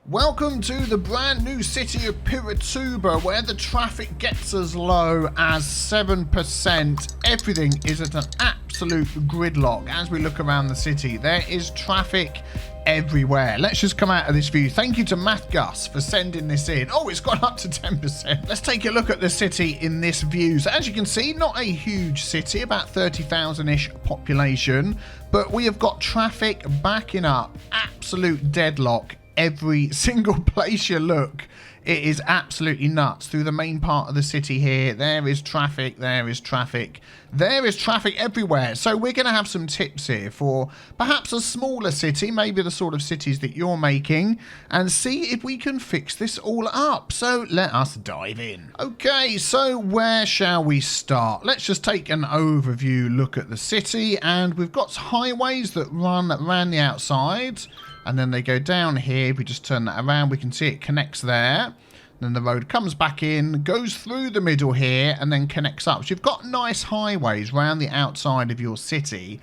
Welcome to the brand new city of Pirituba, where the traffic gets as low as 7%. Everything is at an absolute gridlock. As we look around the city, there is traffic everywhere. Let's just come out of this view. Thank you to MathGus for sending this in. Oh, it's gone up to 10%. Let's take a look at the city in this view. So as you can see, not a huge city, about 30,000-ish population, but we have got traffic backing up, absolute deadlock. Every single place you look, it is absolutely nuts. Through the main part of the city here, there is traffic, there is traffic, there is traffic everywhere. So we're going to have some tips here for perhaps a smaller city, maybe the sort of cities that you're making, and see if we can fix this all up. So let us dive in. Okay, so where shall we start? Let's just take an overview look at the city, and we've got highways that run around the outside. And then they go down here. If we just turn that around, we can see it connects there. Then the road comes back in, goes through the middle here, and then connects up. So you've got nice highways around the outside of your city.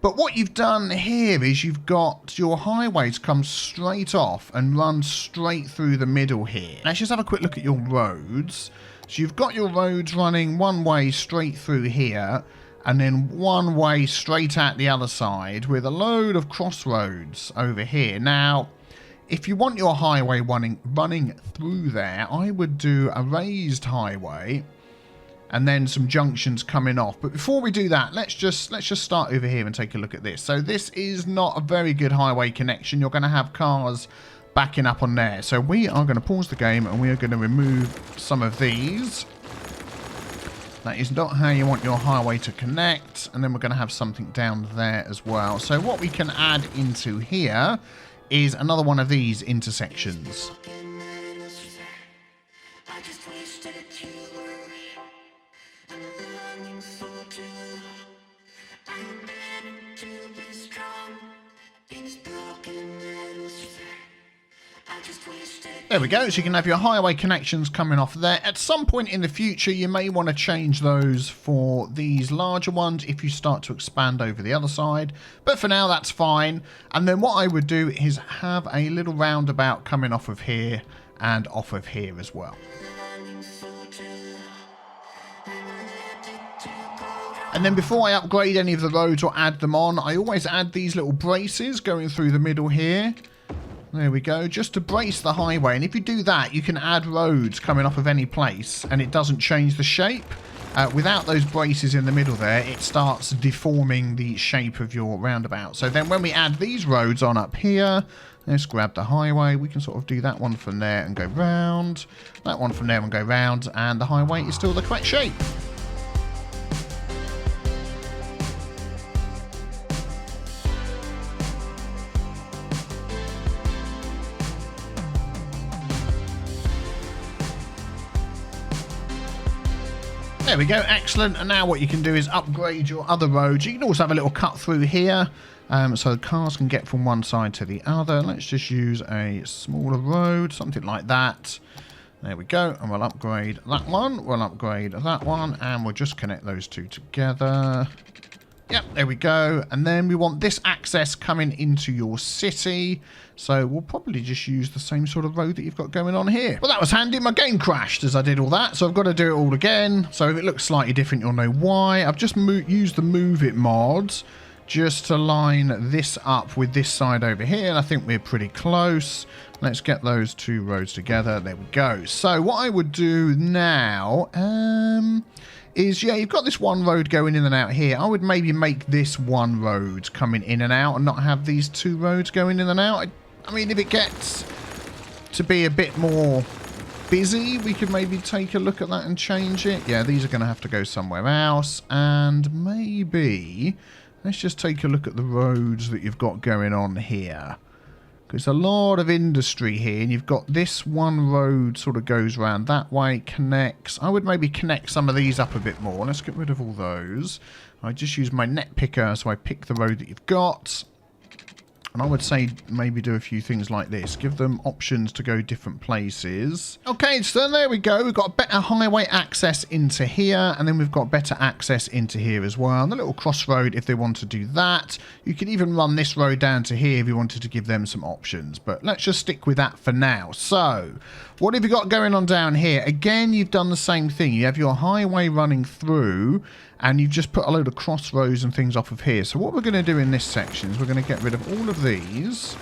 But what you've done here is you've got your highways come straight off and run straight through the middle here. Let's just have a quick look at your roads. So you've got your roads running one way straight through here, and then one way straight at the other side with a load of crossroads over here. Now, if you want your highway running through there, I would do a raised highway and then some junctions coming off. But before we do that, let's just start over here and take a look at this. So this is not a very good highway connection. You're going to have cars backing up on there. So we are going to pause the game and we are going to remove some of these. That is not how you want your highway to connect. And then we're going to have something down there as well. So what we can add into here is another one of these intersections. There we go, so you can have your highway connections coming off there. At some point in the future, you may want to change those for these larger ones if you start to expand over the other side. But for now, that's fine. And then what I would do is have a little roundabout coming off of here and off of here as well. And then before I upgrade any of the roads or add them on, I always add these little braces going through the middle here. There we go, just to brace the highway. And if you do that, you can add roads coming off of any place and it doesn't change the shape. Without those braces in the middle there, it starts deforming the shape of your roundabout. So then when we add these roads on up here, let's grab the highway. We can sort of do that one from there and go round. That one from there and go round. And the highway is still the correct shape. There we go, excellent. And now what you can do is upgrade your other roads. You can also have a little cut through here, so the cars can get from one side to the other. Let's just use a smaller road, something like that. There we go, and we'll upgrade that one, we'll upgrade that one, and we'll just connect those two together. Yep, there we go. And then we want this access coming into your city. So we'll probably just use the same sort of road that you've got going on here. Well, that was handy. My game crashed as I did all that. So I've got to do it all again. So if it looks slightly different, you'll know why. I've just used the Move It mod just to line this up with this side over here. And I think we're pretty close. Let's get those two roads together. There we go. So what I would do now is, yeah, you've got this one road going in and out here. I would maybe make this one road coming in and out and not have these two roads going in and out. I mean, if it gets to be a bit more busy, we could maybe take a look at that and change it. Yeah, these are going to have to go somewhere else. And maybe let's just take a look at the roads that you've got going on here. Because a lot of industry here, and you've got this one road sort of goes around that way, connects. I would maybe connect some of these up a bit more. Let's get rid of all those. I just use my net picker, so I pick the road that you've got. And I would say maybe do a few things like this. Give them options to go different places. Okay, so there we go. We've got better highway access into here. And then we've got better access into here as well. And the little crossroad, if they want to do that. You could even run this road down to here if you wanted to give them some options. But let's just stick with that for now. So, what have you got going on down here? Again, you've done the same thing. You have your highway running through. And you've just put a load of crossroads and things off of here. So what we're going to do in this section is we're going to get rid of all of these.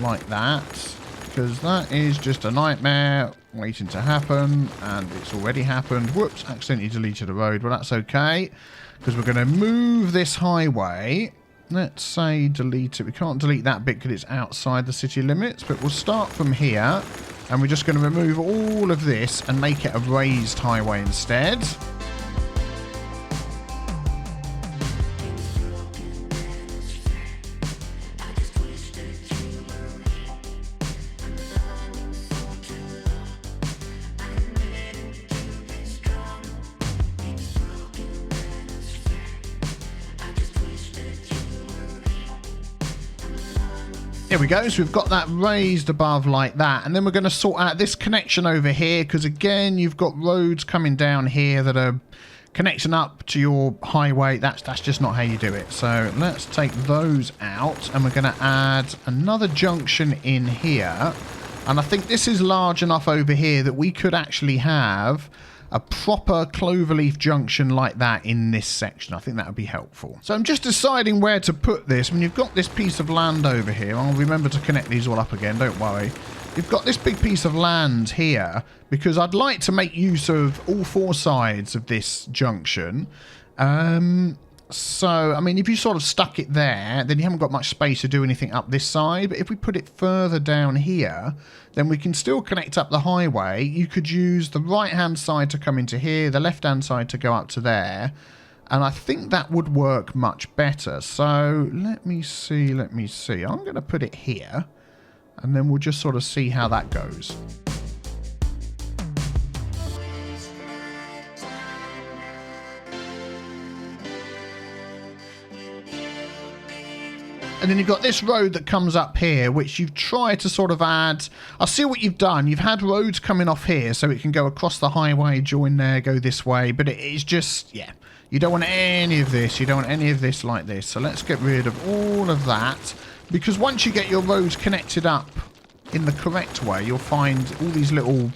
Like that. Because that is just a nightmare waiting to happen. And it's already happened. Whoops, accidentally deleted a road. Well, that's okay. Because we're going to move this highway. Let's say delete it. We can't delete that bit because it's outside the city limits. But we'll start from here. And we're just going to remove all of this and make it a raised highway instead. There we go, so we've got that raised above like that, and then we're going to sort out this connection over here, because again you've got roads coming down here that are connecting up to your highway. That's just not how you do it. So let's take those out, and we're going to add another junction in here, and I think this is large enough over here that we could actually have a proper cloverleaf junction like that in this section. I think that would be helpful. So I'm just deciding where to put this. When you've got this piece of land over here, I'll remember to connect these all up again, don't worry. You've got this big piece of land here because I'd like to make use of all four sides of this junction. So, I mean, if you sort of stuck it there, then you haven't got much space to do anything up this side. But if we put it further down here, then we can still connect up the highway. You could use the right-hand side to come into here, the left-hand side to go up to there. And I think that would work much better. So, let me see. I'm going to put it here. And then we'll just sort of see how that goes. And then you've got this road that comes up here, which you've tried to sort of add. I'll see what you've done. You've had roads coming off here, so it can go across the highway, join there, go this way. But it's just, yeah, you don't want any of this. You don't want any of this like this. So let's get rid of all of that. Because once you get your roads connected up in the correct way, you'll find all these little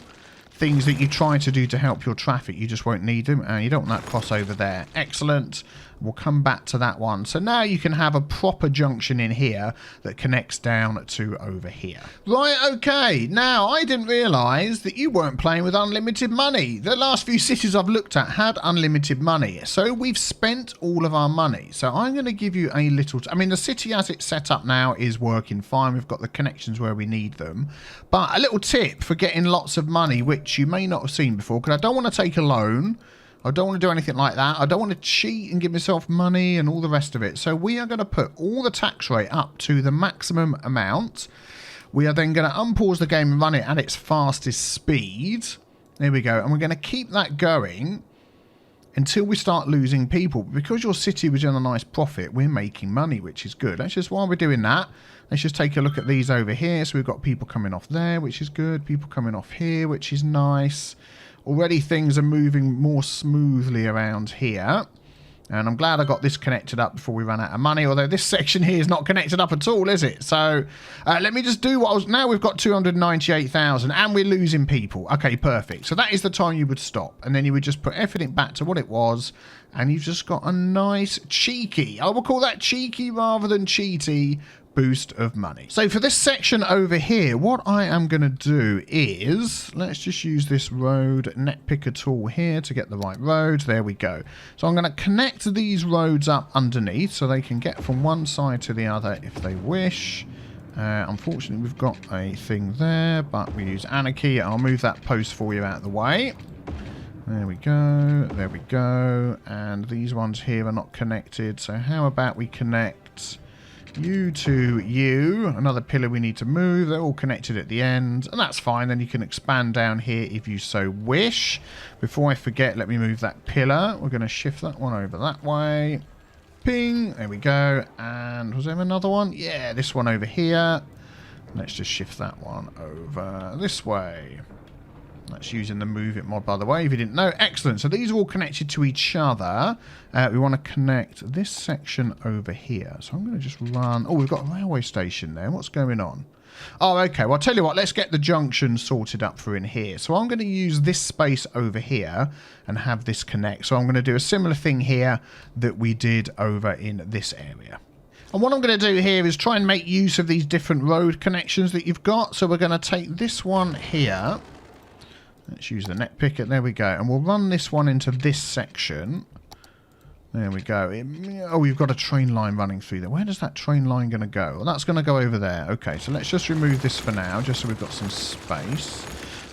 things that you try to do to help your traffic. You just won't need them. And you don't want that crossover there. Excellent. We'll come back to that one. So now you can have a proper junction in here that connects down to over here. Right, okay. Now, I didn't realise that you weren't playing with unlimited money. The last few cities I've looked at had unlimited money. So we've spent all of our money. So I'm going to give you a little... I mean, the city as it's set up now is working fine. We've got the connections where we need them. But a little tip for getting lots of money, which you may not have seen before, because I don't want to take a loan. I don't want to do anything like that. I don't want to cheat and give myself money and all the rest of it. So we are going to put all the tax rate up to the maximum amount. We are then going to unpause the game and run it at its fastest speed. There we go. And we're going to keep that going until we start losing people. Because your city was in a nice profit, we're making money, which is good. Let's just, while we're doing that, let's just take a look at these over here. So we've got people coming off there, which is good. People coming off here, which is nice. Already things are moving more smoothly around here. And I'm glad I got this connected up before we ran out of money. Although this section here is not connected up at all, is it? So let me just do what I was... Now we've got 298,000 and we're losing people. Okay, perfect. So that is the time you would stop. And then you would just put everything back to what it was. And you've just got a nice cheeky... I will call that cheeky rather than cheaty boost of money. So for this section over here, what I am going to do is, let's just use this road net picker tool here to get the right roads. There we go. So I'm going to connect these roads up underneath so they can get from one side to the other if they wish. Unfortunately, we've got a thing there, but we use anarchy. I'll move that post for you out of the way. There we go. There we go. And these ones here are not connected. So how about we connect you to you, another pillar we need to move. They're all connected at the end, and that's fine. Then you can expand down here if you so wish. Before I forget, let me move that pillar. We're going to shift that one over that way. Ping. There we go. And was there another one? Yeah, this one over here. Let's just shift that one over this way. That's using the Move It mod, by the way, if you didn't know. Excellent. So these are all connected to each other. We want to connect this section over here. So I'm going to just run... Oh, we've got a railway station there. What's going on? Oh, okay. Well, I'll tell you what. Let's get the junction sorted up for in here. So I'm going to use this space over here and have this connect. So I'm going to do a similar thing here that we did over in this area. And what I'm going to do here is try and make use of these different road connections that you've got. So we're going to take this one here. Let's use the net picker. There we go. And we'll run this one into this section. There we go. Oh, we've got a train line running through there. Where does that train line going to go? Well, that's going to go over there. Okay, so let's just remove this for now, just so we've got some space.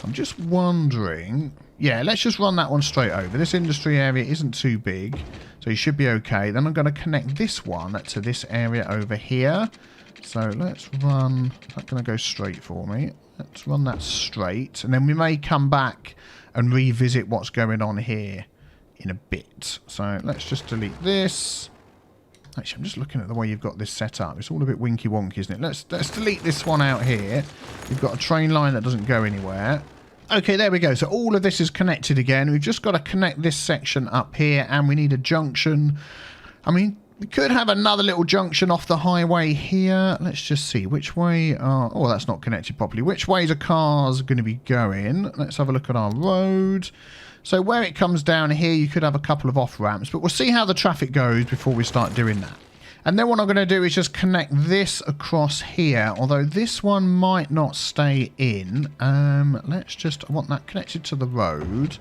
I'm just wondering... Yeah, let's just run that one straight over. This industry area isn't too big, so you should be okay. Then I'm going to connect this one to this area over here. So let's run... Is that going to go straight for me? Let's run that straight, and then we may come back and revisit what's going on here in a bit. So let's just delete this. Actually, I'm just looking at the way you've got this set up. It's all a bit winky-wonky, isn't it? Let's delete this one out here. You've got a train line that doesn't go anywhere. Okay, there we go. So all of this is connected again. We've just got to connect this section up here, and we need a junction. I mean... We could have another little junction off the highway here. Let's just see which way are... Oh, that's not connected properly. Which ways are cars going to be going? Let's have a look at our road. So where it comes down here, you could have a couple of off-ramps. But we'll see how the traffic goes before we start doing that. And then what I'm going to do is just connect this across here. Although this one might not stay in. Let's just... I want that connected to the road.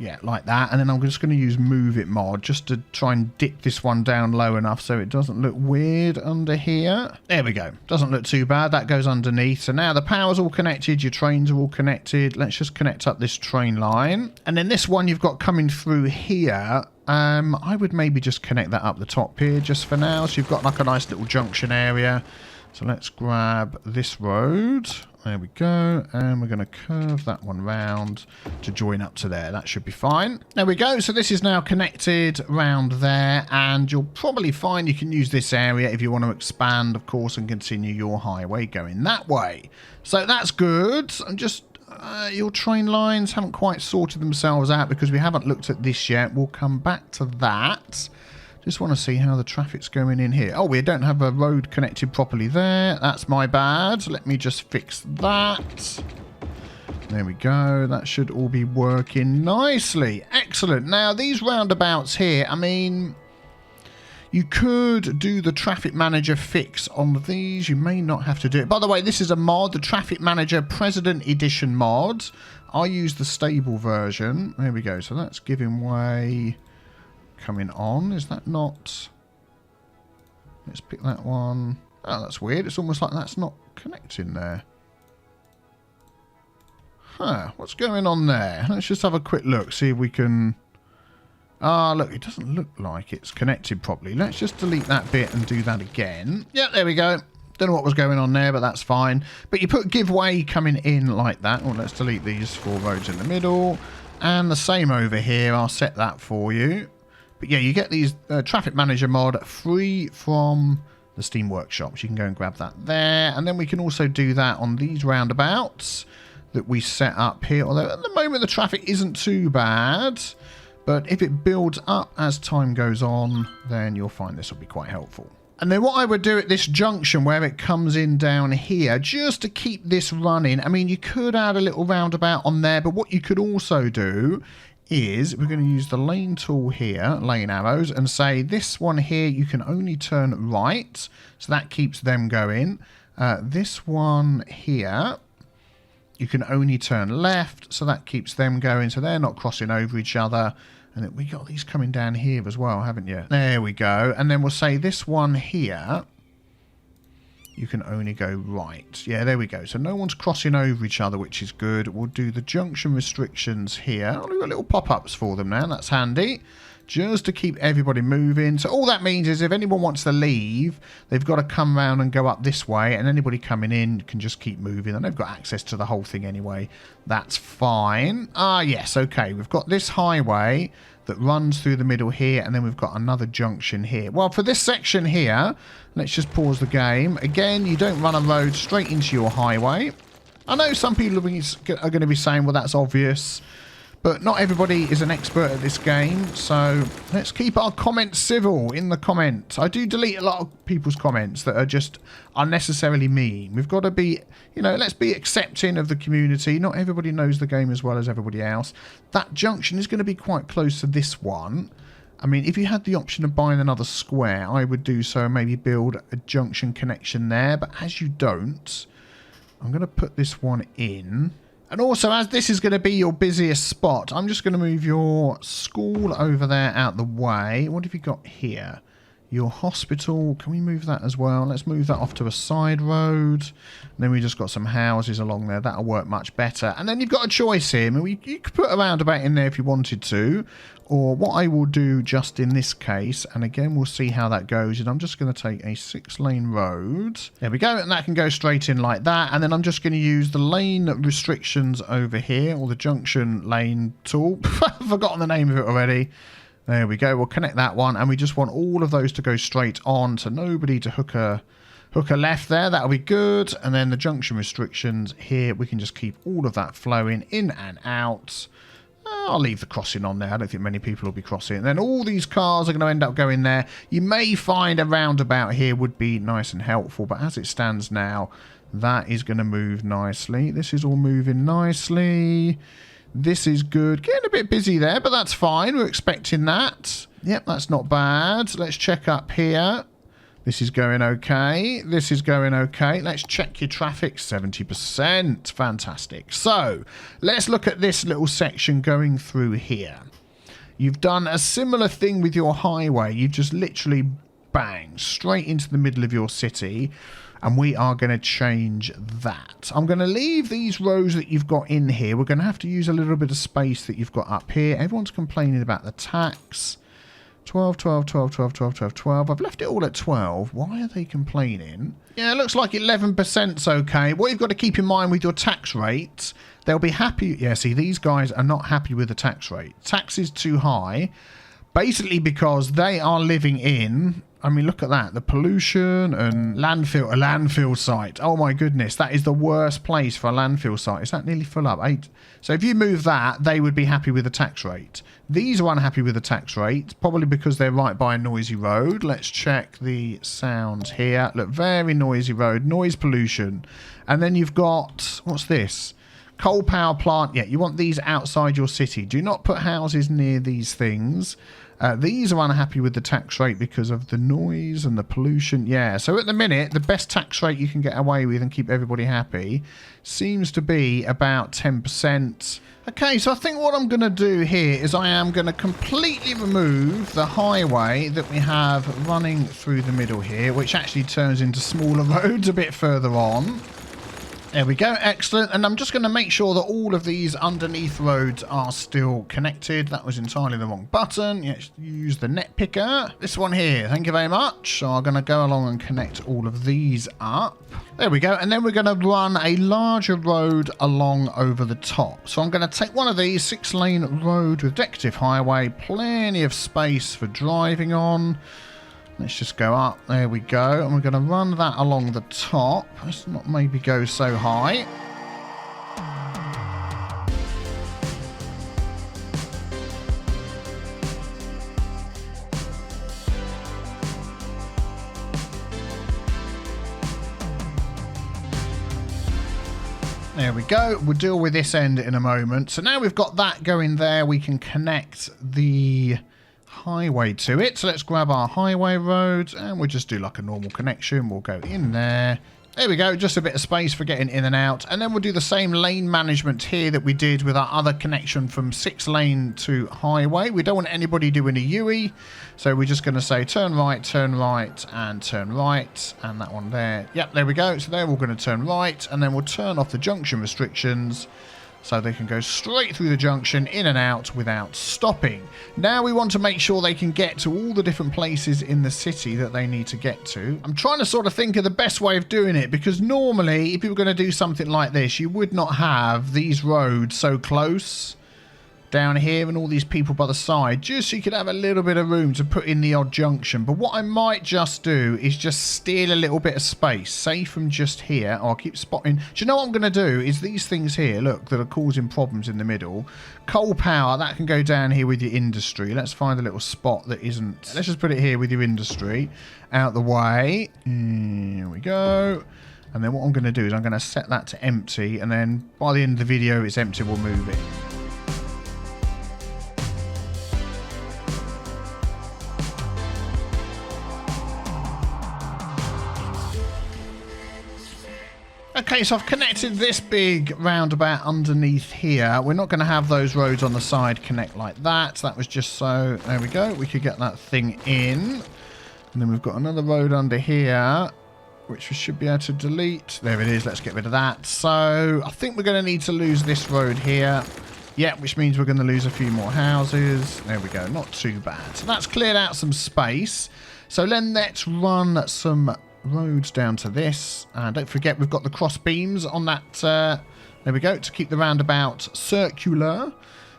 Yeah, like that. And then I'm just going to use Move It mod just to try and dip this one down low enough so it doesn't look weird under here. There we go. Doesn't look too bad. That goes underneath. So now the power's all connected. Your trains are all connected. Let's just connect up this train line. And then this one you've got coming through here. I would maybe just connect that up the top here just for now. So you've got like a nice little junction area. So let's grab this road. There we go. And we're going to curve that one round to join up to there. That should be fine. There we go. So this is now connected round there. And you'll probably find you can use this area if you want to expand, of course, and continue your highway going that way. So that's good. And just... your train lines haven't quite sorted themselves out because we haven't looked at this yet. We'll come back to that. Just want to see how the traffic's going in here. Oh, we don't have a road connected properly there. That's my bad. Let me just fix that. There we go. That should all be working nicely. Excellent. Now, these roundabouts here, I mean... You could do the Traffic Manager fix on these. You may not have to do it. By the way, this is a mod, the Traffic Manager President Edition mod. I use the stable version. There we go. So that's giving way... Coming on. Is that not... Let's pick that one. Oh, that's weird. It's almost like that's not connecting there. Huh. What's going on there? Let's just have a quick look. See if we can... Ah, look, it doesn't look like it's connected properly. Let's just delete that bit and do that again. Yep, there we go. Don't know what was going on there, but that's fine. But you put give way coming in like that. Well, let's delete these 4 roads in the middle. And the same over here. I'll set that for you. But yeah, you get these Traffic Manager mod free from the Steam Workshops. You can go and grab that there. And then we can also do that on these roundabouts that we set up here. Although at the moment the traffic isn't too bad. But if it builds up as time goes on, then you'll find this will be quite helpful. And then what I would do at this junction where it comes in down here, just to keep this running, I mean, you could add a little roundabout on there, but what you could also do is we're going to use the lane tool here, lane arrows, and say this one here, you can only turn right. So that keeps them going. This one here, you can only turn left. So that keeps them going. So they're not crossing over each other. And then we got these coming down here as well, haven't you? There we go. And then we'll say this one here, you can only go right. Yeah, there we go. So no one's crossing over each other, which is good. We'll do the junction restrictions here. Oh, we've got little pop-ups for them now. That's handy. just to keep everybody moving. So all that means is if anyone wants to leave, they've got to come round and go up this way, and anybody coming in can just keep moving, and they've got access to the whole thing anyway. That's fine. Yes, okay. We've got this highway that runs through the middle here, and then we've got another junction here. Well, for this section here, let's just pause the game. Again, you don't run a road straight into your highway. I know some people are going to be saying, well, that's obvious. But not everybody is an expert at this game, so let's keep our comments civil in the comments. I do delete a lot of people's comments that are just unnecessarily mean. We've got to be, you know, let's be accepting of the community. Not everybody knows the game as well as everybody else. That junction is going to be quite close to this one. I mean, if you had the option of buying another square, I would do so and maybe build a junction connection there. But as you don't, I'm going to put this one in. And also, as this is going to be your busiest spot, I'm just going to move your school over there out the way. What have you got here? Your hospital. Can we move that as well? Let's move that off to a side road. And then we just got some houses along there. That'll work much better. And then you've got a choice here. I mean, you could put a roundabout in there if you wanted to. Or what I will do just in this case, and again, we'll see how that goes, is I'm just going to take a 6-lane road. There we go, and that can go straight in like that. And then I'm just going to use the lane restrictions over here, or the junction lane tool. I've forgotten the name of it already. There we go. We'll connect that one, and we just want all of those to go straight on, so nobody to hook a left there. That'll be good. And then the junction restrictions here, we can just keep all of that flowing in and out. I'll leave the crossing on there. I don't think many people will be crossing. And then all these cars are going to end up going there. You may find a roundabout here would be nice and helpful, but as it stands now, that is going to move nicely. This is all moving nicely. This is good. Getting a bit busy there, but that's fine. We're expecting that. Yep, that's not bad. Let's check up here. This is going okay. This is going okay. Let's check your traffic. 70%. Fantastic. So, let's look at this little section going through here. You've done a similar thing with your highway. You've just literally bang straight into the middle of your city. And we are going to change that. I'm going to leave these rows that you've got in here. We're going to have to use a little bit of space that you've got up here. Everyone's complaining about the tax. 12, 12, 12, 12, 12, 12, 12. I've left it all at 12. Why are they complaining? Yeah, it looks like 11%'s okay. What you've got to keep in mind with your tax rates, they'll be happy. Yeah, see, these guys are not happy with the tax rate. Tax is too high, basically because they are living in... I mean, look at that. The pollution and a landfill site. Oh, my goodness. That is the worst place for a landfill site. Is that nearly full up? 8. So if you move that, they would be happy with the tax rate. These are unhappy with the tax rate, probably because they're right by a noisy road. Let's check the sounds here. Look, very noisy road. Noise pollution. And then you've got... What's this? Coal power plant. Yeah, you want these outside your city. Do not put houses near these things. These are unhappy with the tax rate because of the noise and the pollution. Yeah, so at the minute, the best tax rate you can get away with and keep everybody happy seems to be about 10%. Okay, so I think what I'm going to do here is I am going to completely remove the highway that we have running through the middle here, which actually turns into smaller roads a bit further on. There we go, excellent. And I'm just going to make sure that all of these underneath roads are still connected. That was entirely the wrong button. Yes, use the net picker. This one here, thank you very much. So I'm going to go along and connect all of these up. There we go. And then we're going to run a larger road along over the top. So I'm going to take one of these 6-lane road with decorative highway, plenty of space for driving on. Let's just go up. There we go. And we're going to run that along the top. Let's not maybe go so high. There we go. We'll deal with this end in a moment. So now we've got that going there, we can connect the highway to it. So let's grab our highway road and we'll just do like a normal connection. We'll go in there. There we go, just a bit of space for getting in and out. And then we'll do the same lane management here that we did with our other connection from 6-lane to highway. We don't want anybody doing a UE, so we're just going to say turn right, and turn right. And that one there. Yep, there we go. So they're all going to turn right. And then we'll turn off the junction restrictions. So they can go straight through the junction, in and out, without stopping. Now we want to make sure they can get to all the different places in the city that they need to get to. I'm trying to sort of think of the best way of doing it, because normally, if you were going to do something like this, you would not have these roads so close down here and all these people by the side, just so you could have a little bit of room to put in the odd junction. But what I might just do is just steal a little bit of space, say from just here. I'll keep spotting. Do you know what I'm going to do is these things here, look, that are causing problems in the middle. Coal power, that can go down here with your industry. Let's find a little spot that isn't. Let's just put it here with your industry out the way. Here we go. And then what I'm going to do is I'm going to set that to empty, and then by the end of the video it's empty, we'll move it. Okay, so I've connected this big roundabout underneath here. We're not going to have those roads on the side connect like that. That was just so, there we go. We could get that thing in. And then we've got another road under here, which we should be able to delete. There it is. Let's get rid of that. So I think we're going to need to lose this road here. Yeah, which means we're going to lose a few more houses. There we go. Not too bad. So that's cleared out some space. So then let's run some roads down to this, and don't forget we've got the cross beams on that there we go, to keep the roundabout circular.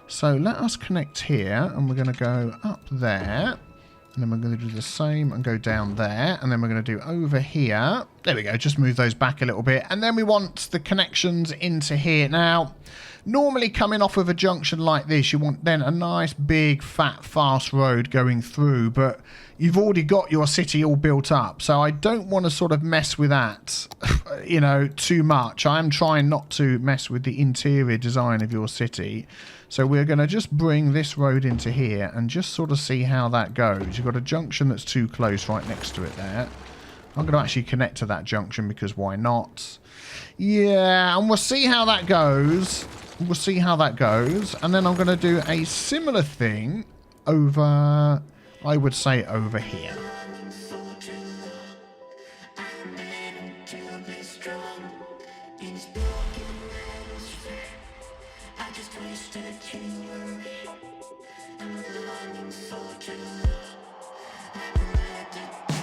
So let us connect here, and we're going to go up there, and then we're going to do the same and go down there, and then we're going to do over here. There we go, just move those back a little bit, and then we want the connections into here. Now normally coming off of a junction like this, you want then a nice big fat fast road going through, but you've already got your city all built up, so I don't want to sort of mess with that, you know, too much. I am trying not to mess with the interior design of your city, so we're going to just bring this road into here and just sort of see how that goes. You've got a junction that's too close right next to it there. I'm going to actually connect to that junction because why not? Yeah, and we'll see how that goes. We'll see how that goes, and then I'm going to do a similar thing over, I would say over here.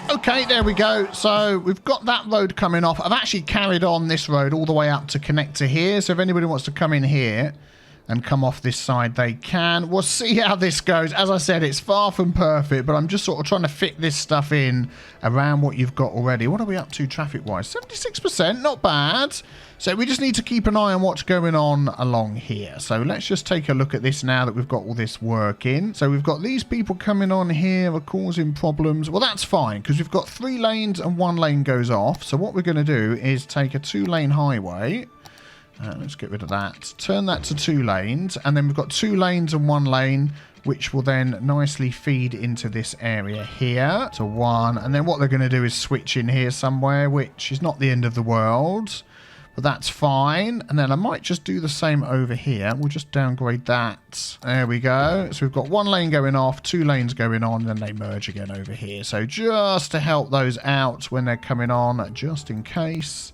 Okay, there we go. So we've got that road coming off. I've actually carried on this road all the way up to connect to here. So if anybody wants to come in here and come off this side, they can. We'll see how this goes. As I said, it's far from perfect, but I'm just sort of trying to fit this stuff in around what you've got already. What are we up to traffic-wise? 76%, not bad. So we just need to keep an eye on what's going on along here. So let's just take a look at this now that we've got all this working. So we've got these people coming on here are causing problems. Well, that's fine because we've got 3 lanes and 1 lane goes off. So what we're going to do is take a 2-lane highway. Let's get rid of that. Turn that to 2 lanes. And then we've got 2 lanes and 1 lane, which will then nicely feed into this area here to 1. And then what they're going to do is switch in here somewhere, which is not the end of the world. But that's fine. And then I might just do the same over here. We'll just downgrade that. There we go. So we've got 1 lane going off, 2 lanes going on, then they merge again over here. So just to help those out when they're coming on, just in case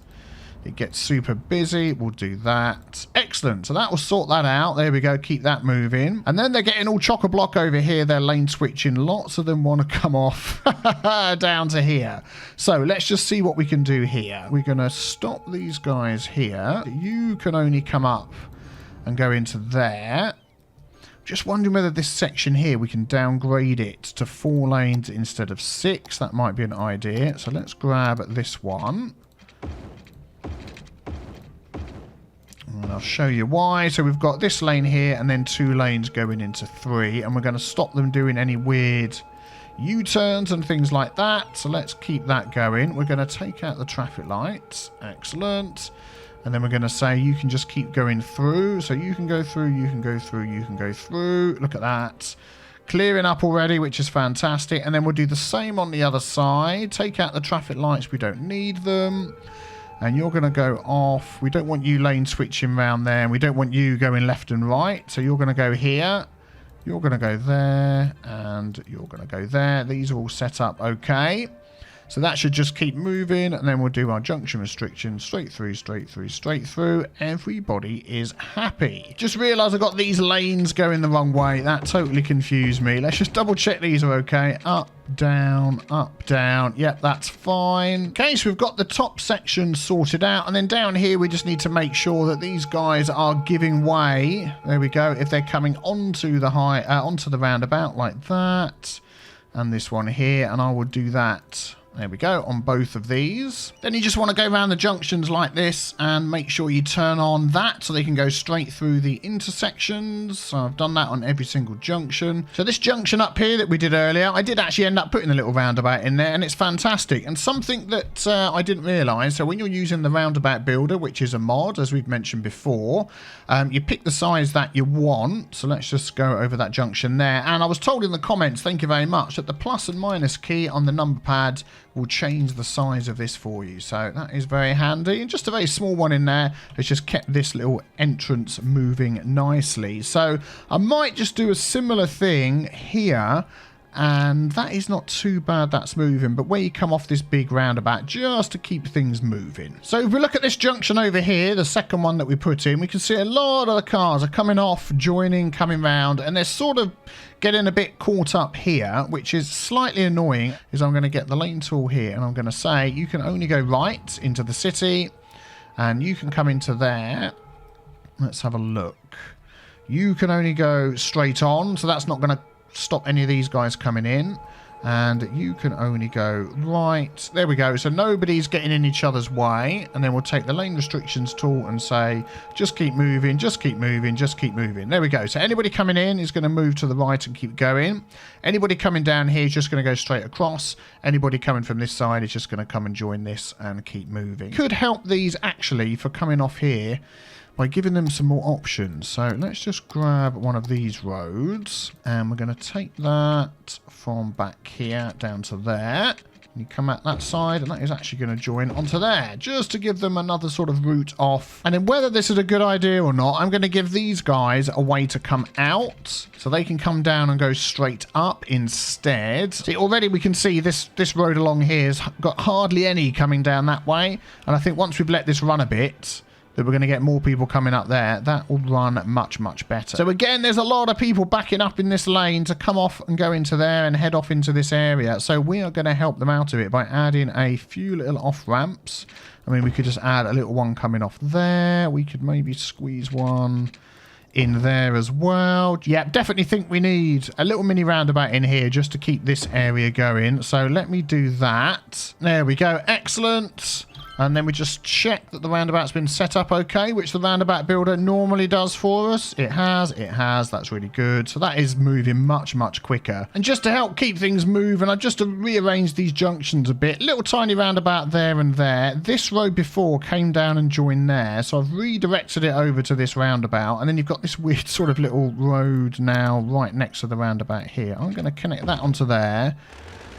it gets super busy, we'll do that. Excellent. So that will sort that out. There we go. Keep that moving. And then they're getting all chock-a-block over here. They're lane switching. Lots of them want to come off down to here. So let's just see what we can do here. We're going to stop these guys here. You can only come up and go into there. Just wondering whether this section here, we can downgrade it to 4 lanes instead of 6. That might be an idea. So let's grab this one. And I'll show you why. So we've got this lane here and then 2 lanes going into 3. And we're going to stop them doing any weird U-turns and things like that. So let's keep that going. We're going to take out the traffic lights. Excellent. And then we're going to say you can just keep going through. So you can go through, you can go through, you can go through. Look at that. Clearing up already, which is fantastic. And then we'll do the same on the other side. Take out the traffic lights. We don't need them. And you're going to go off. We don't want you lane switching around there. And we don't want you going left and right. So you're going to go here. You're going to go there. And you're going to go there. These are all set up okay. So that should just keep moving, and then we'll do our junction restrictions straight through, straight through, straight through. Everybody is happy. Just realised I got these lanes going the wrong way. That totally confused me. Let's just double check these are okay. Up, down, up, down. Yep, that's fine. Okay, so we've got the top section sorted out, and then down here we just need to make sure that these guys are giving way. There we go. If they're coming onto the onto the roundabout like that, and this one here, and I will do that. There we go, on both of these. Then you just want to go around the junctions like this and make sure you turn on that so they can go straight through the intersections. So I've done that on every single junction. So this junction up here that we did earlier, I did actually end up putting a little roundabout in there, and it's fantastic. And something that I didn't realise, so when you're using the Roundabout Builder, which is a mod, as we've mentioned before, you pick the size that you want. So let's just go over that junction there. And I was told in the comments, thank you very much, that the plus and minus key on the number pad will change the size of this for you. So that is very handy. And just a very small one in there. It's just kept this little entrance moving nicely. So I might just do a similar thing here. And that is not too bad, that's moving. But where you come off this big roundabout, just to keep things moving. So if we look at this junction over here, the second one that we put in, we can see a lot of the cars are coming off, joining, coming round, and they're sort of getting a bit caught up here, which is slightly annoying. Is I'm going to get the lane tool here, and I'm going to say you can only go right into the city, and you can come into there. Let's have a look. You can only go straight on, so that's not going to stop any of these guys coming in, and you can only go right. There we go. So nobody's getting in each other's way, and then we'll take the lane restrictions tool and say just keep moving, just keep moving, just keep moving. There we go. So anybody coming in is going to move to the right and keep going. Anybody coming down here is just going to go straight across. Anybody coming from this side is just going to come and join this and keep moving. Could help these actually for coming off here by giving them some more options. So let's just grab one of these roads, and we're going to take that from back here down to there. You come out that side, and that is actually going to join onto there, just to give them another sort of route off. And then whether this is a good idea or not, I'm going to give these guys a way to come out, so they can come down and go straight up instead. See, already we can see this road along here has got hardly any coming down that way. And I think once we've let this run a bit, that we're going to get more people coming up there. That will run much, much better. So again, there's a lot of people backing up in this lane to come off and go into there and head off into this area. So we are going to help them out of it by adding a few little off ramps. I mean, we could just add a little one coming off there. We could maybe squeeze one in there as well. Yeah, definitely think we need a little mini roundabout in here just to keep this area going. So let me do that. There we go. Excellent. And then we just check that the roundabout's been set up okay, which the Roundabout Builder normally does for us. It has. That's really good. So that is moving much, much quicker. And just to help keep things moving, I've just rearranged these junctions a bit. Little tiny roundabout there and there. This road before came down and joined there. So I've redirected it over to this roundabout. And then you've got this weird sort of little road now right next to the roundabout here. I'm going to connect that onto there.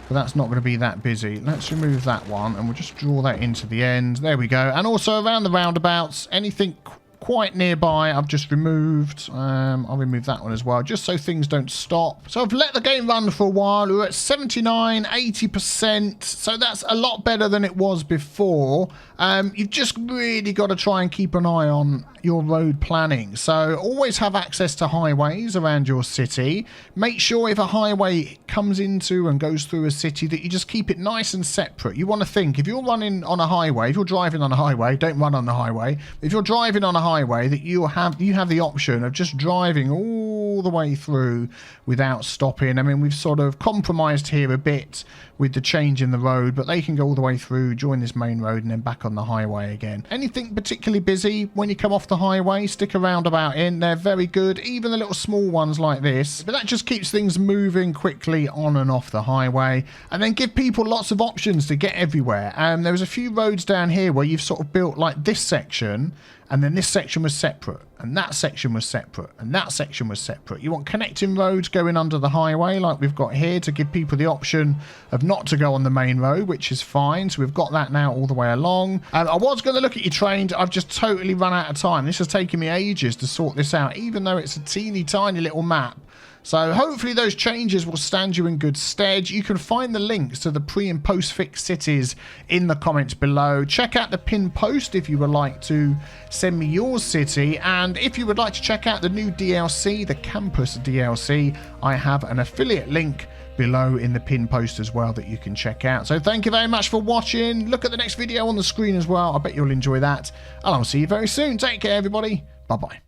But that's not going to be that busy. Let's remove that one, and we'll just draw that into the end. There we go. And also around the roundabouts, anything quite nearby I've just removed. I'll remove that one as well, just so things don't stop. So I've let the game run for a while. We're at 79, 80%. So that's a lot better than it was before. You've just really got to try and keep an eye on your road planning. So always have access to highways around your city. Make sure if a highway comes into and goes through a city that you just keep it nice and separate. You want to think, if you're running on a highway, if you're driving on a highway, don't run on the highway. If you're driving on a highway, that you have the option of just driving all the way through without stopping. I mean, we've sort of compromised here a bit with the change in the road, but they can go all the way through, join this main road, and then back on the highway again. Anything particularly busy when you come off the highway, stick a roundabout in. They're very good, even the little small ones like this. But that just keeps things moving quickly on and off the highway, and then give people lots of options to get everywhere. There was a few roads down here where you've sort of built like this section, and then this section was separate, and that section was separate, and that section was separate. You want connecting roads going under the highway like we've got here to give people the option of not to go on the main road, which is fine. So we've got that now all the way along. I was going to look at your trains. I've just totally run out of time. This has taken me ages to sort this out, even though it's a teeny tiny little map. So hopefully those changes will stand you in good stead. You can find the links to the pre and post fix cities in the comments below. Check out the pinned post if you would like to send me your city, and if you would like to check out the new DLC, the campus DLC, I have an affiliate link below in the pinned post as well that you can check out. So thank you very much for watching. Look at the next video on the screen as well. I bet you'll enjoy that, and I'll see you very soon. Take care, everybody. Bye bye.